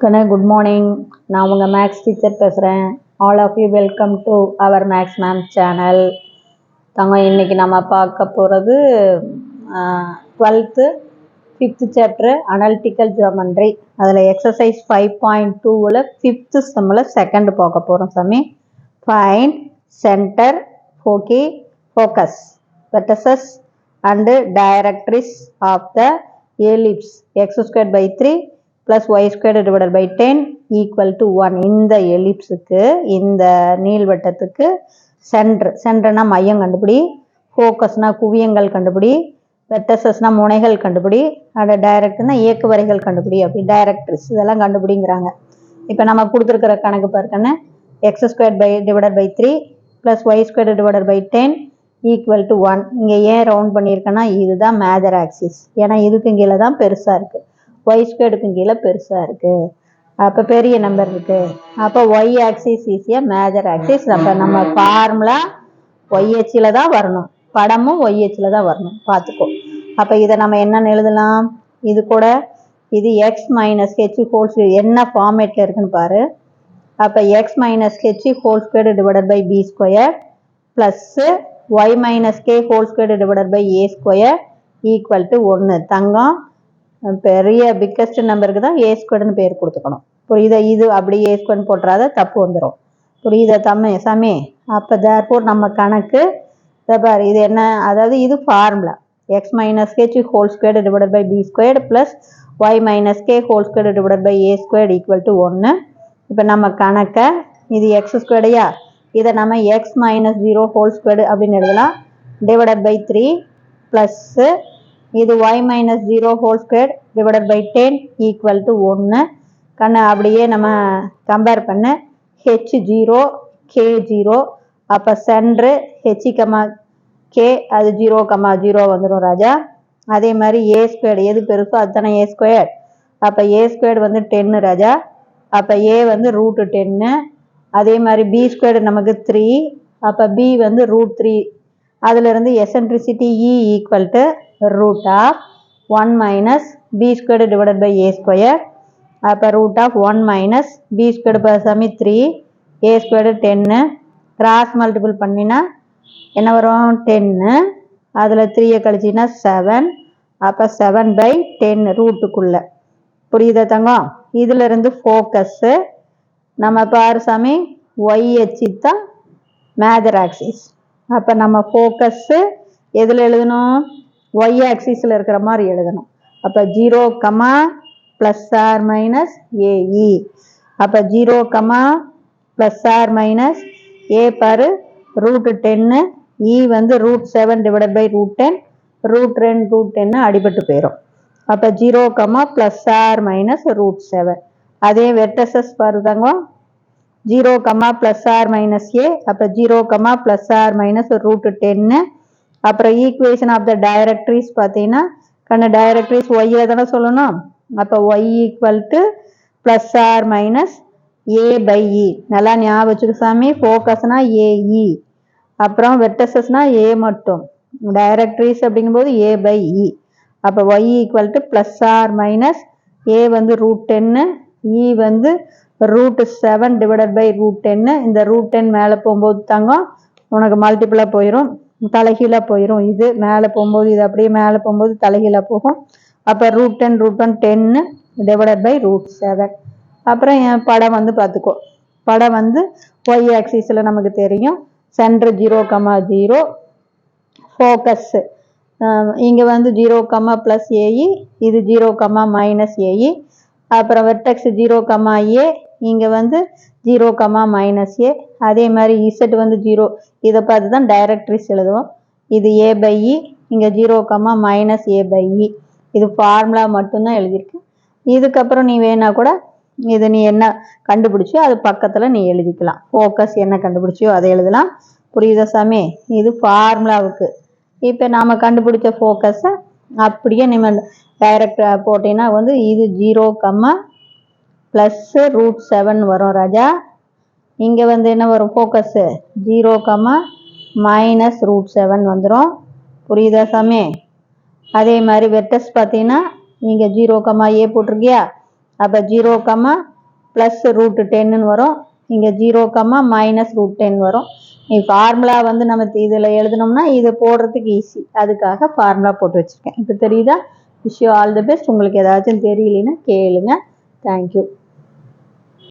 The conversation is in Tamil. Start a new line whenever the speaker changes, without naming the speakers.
Good morning. நான் உங்கள் மேக்ஸ் டீச்சர் பேசுகிறேன். All of you welcome to our maths ma'am channel. இன்னைக்கு நம்ம பார்க்க போகிறது 12th 5th chapter analytical geometry. அதில் எக்ஸசைஸ் 5.2ல் 5th சம்மில் செகண்ட் பார்க்க போகிறோம். சாமி find centre focus vertices and directrix of the ellipse x² by 3 plus y² divided by 10 equal to 1. இந்த எலிப்ஸுக்கு, இந்த நீள்வட்டத்துக்கு சென்டர்னா மையம் கண்டுபிடி, ஃபோக்கஸ்னா குவியங்கள் கண்டுபிடி, வெர்டிசஸ்னா முனைகள் கண்டுபிடி, அண்ட் டைரக்ட்னா இயக்கு வரைகள் கண்டுபிடி, அப்படி டைரக்ட்ரிஸ் இதெல்லாம் கண்டுபிடிங்கிறாங்க. இப்போ நம்ம கொடுத்துருக்கிற கணக்கு பாருக்கன்னு x² divided by 3 plus y² divided by 10 equal to 1. இங்கே ஏன் ரவுண்ட் பண்ணியிருக்கேன்னா இதுதான் மேஜர் ஆக்சிஸ், ஏன்னா இதுக்கு கீழே தான் பெருசாக இருக்குது, y²க்கு கீழே பெருசாக இருக்குது, அப்போ பெரிய நம்பர் இருக்குது. அப்போ y ஆக்சிஸ் ஈஸியாக மேஜர் ஆக்சிஸ். அப்போ நம்ம ஃபார்முலா ஒய்ஹெச்சில் தான் வரணும், படமும் ஒய்ஹெச்சில் தான் வரணும், பார்த்துக்கோ. அப்போ இதை நம்ம என்னென்னு எழுதலாம், இது கூட இது எக்ஸ் மைனஸ் ஹெச் ஹோல் என்ன ஃபார்மேட்டில் இருக்குன்னு பாரு. அப்போ x minus h whole square divided by b square plus y minus k whole square divided by a square equal to 1. தங்கம் பெரிய பிக்கஸ்ட் நம்பருக்கு தான் ஏ²ன்னு பேர் கொடுத்துக்கணும், புரியுதா? இது அப்படி ஏ² போட்டுறாத, தப்பு வந்துடும், புரியுதா சாமி? அப்போ தேர்ஃபோர் நம்ம கணக்கு பாரு, இது என்ன, அதாவது இது formula x minus h whole square divided by b square plus y minus k whole square divided by a equal to 1. இப்போ நம்ம கணக்கை இது x²யா, இதை நம்ம எக்ஸ் மைனஸ் 0 ஹோல் ஸ்கொயர் அப்படின்னு எழுதலாம், டிவைடட் பை 3 ப்ளஸ்ஸு இது y minus 0 whole square divided by 10 equal to 1. அப்படியே நம்ம கம்பேர் பண்ண h0 k0, அப்போ சென்ட்ரு h, k அது 0, 0 வந்துடும் ராஜா. அதே மாதிரி a² எது பெருசோ அதுதானே a², அப்போ a² வந்து 10 ராஜா, அப்போ a வந்து √10. அதே மாதிரி b² நமக்கு 3, அப்போ b வந்து √3. அதிலிருந்து eccentricity E equal to √1 minus b² divided by a², அப்போ √1 minus b² பர்சாமி 3, a² 10, cross multiple பண்ணினா என்ன வரும் 10, அதில் 3 கழிச்சின்னா 7, அப்போ 7/10 ரூட்டுக்குள்ளே, புரியுதா தங்கம்? இதிலிருந்து ஃபோக்கஸ்ஸு நம்ம பாரு சாமி ஒய்ஹெச் தான் மேஜர் ஆக்சிஸ். அப்போ நம்ம ஃபோக்கஸ்ஸு எதில் எழுதணும், ஒய் ஆக்சிஸில் இருக்கிற மாதிரி எழுதணும். அப்போ 0, ப்ளஸ் ஆர் மைனஸ் ஏஇ, அப்போ 0, ப்ளஸ் ஆர் மைனஸ் ஏ பாரு √10, இ வந்து √7 டிவைடட் பை √10, √10 அடிபட்டு போயிடும். அப்போ 0, ப்ளஸ் ஆர் மைனஸ் √7. அதே வெர்டிசஸ் பாருதாங்க 0, ப்ளஸ் ஆர் மைனஸ் ஏ, அப்போ 0, ப்ளஸ் ஆர் மைனஸ் √10. அப்புறம் ஈக்குவேஷன் ஆஃப் த டைரக்ட்ரிஸ் பார்த்தீங்கன்னா டைரக்ட்ரிஸ் ஒய்யை தானே சொல்லணும், அப்போ y equal to plus R minus a/e. நல்லா ஞாபகம் வச்சுக்க சாமி, ஃபோக்கஸ்னா ஏஇ, அப்புறம் வெர்டிசஸ்னா ஏ மட்டும், டைரக்ட்ரிஸ் அப்படிங்கும்போது a/e. அப்போ y equal to plus R minus a வந்து √10, இ வந்து √7 டிவைடட் பை √10. இந்த √10 மேலே போகும்போது தங்கம் உனக்கு மல்டிபிளாக போயிடும், தலைகீழாக போயிடும். இது மேலே போகும்போது இது அப்படியே மேலே போகும்போது தலைகீழாக போகும். அப்போ √10 10 டிவைடட் பை √7. அப்புறம் என் படம் வந்து பார்த்துக்கோ, படம் வந்து ஒய் ஆக்சிஸில் நமக்கு தெரியும், சென்ட்ரு 0, 0, ஃபோக்கஸ்ஸு இங்கே வந்து 0, ப்ளஸ் ஏஇ, இது 0, மைனஸ் ஏஇ, அப்புறம் வெர்டெக்ஸ் 0, ஏ, இங்கே வந்து 0, மைனஸ் ஏ. அதே மாதிரி இசட் வந்து 0, இதை பார்த்து தான் டைரக்ட்ரிஸ் எழுதுவோம். இது a/e, இங்கே 0, மைனஸ் a/e. இது ஃபார்முலா மட்டும்தான் எழுதியிருக்கு. இதுக்கப்புறம் நீ வேணா கூட இது நீ என்ன கண்டுபிடிச்சியோ அது பக்கத்தில் நீ எழுதிக்கலாம், ஃபோக்கஸ் என்ன கண்டுபிடிச்சியோ அதை எழுதலாம், புரியுதா சாமி? இது ஃபார்முலாவுக்கு. இப்போ நாம் கண்டுபிடிச்ச ஃபோக்கஸை அப்படியே நம்ம டைரக்ட் போட்டிங்கன்னா வந்து இது 0, ப்ளஸ் √7 வரும் ராஜா. இங்கே வந்து என்ன வரும் ஃபோக்கஸ்ஸு 0, மைனஸ் √7 வந்துடும், புரியுதா சாமி? அதே மாதிரி வெர்டெக்ஸ் பார்த்தீங்கன்னா இங்கே 0, ஏ போட்டிருக்கியா, அப்போ 0, ப்ளஸ் √10 வரும். இங்கே 0, -√10 வரும். ஃபார்முலா வந்து நம்ம இதில் எழுதணும்னா இதை போடுறதுக்கு ஈஸி, அதுக்காக ஃபார்முலா போட்டு வச்சுருக்கேன். இப்போ தெரியுதா? Wish you all the best. உங்களுக்கு ஏதாச்சும் தெரியலன்னா கேளுங்க. தேங்க்யூ.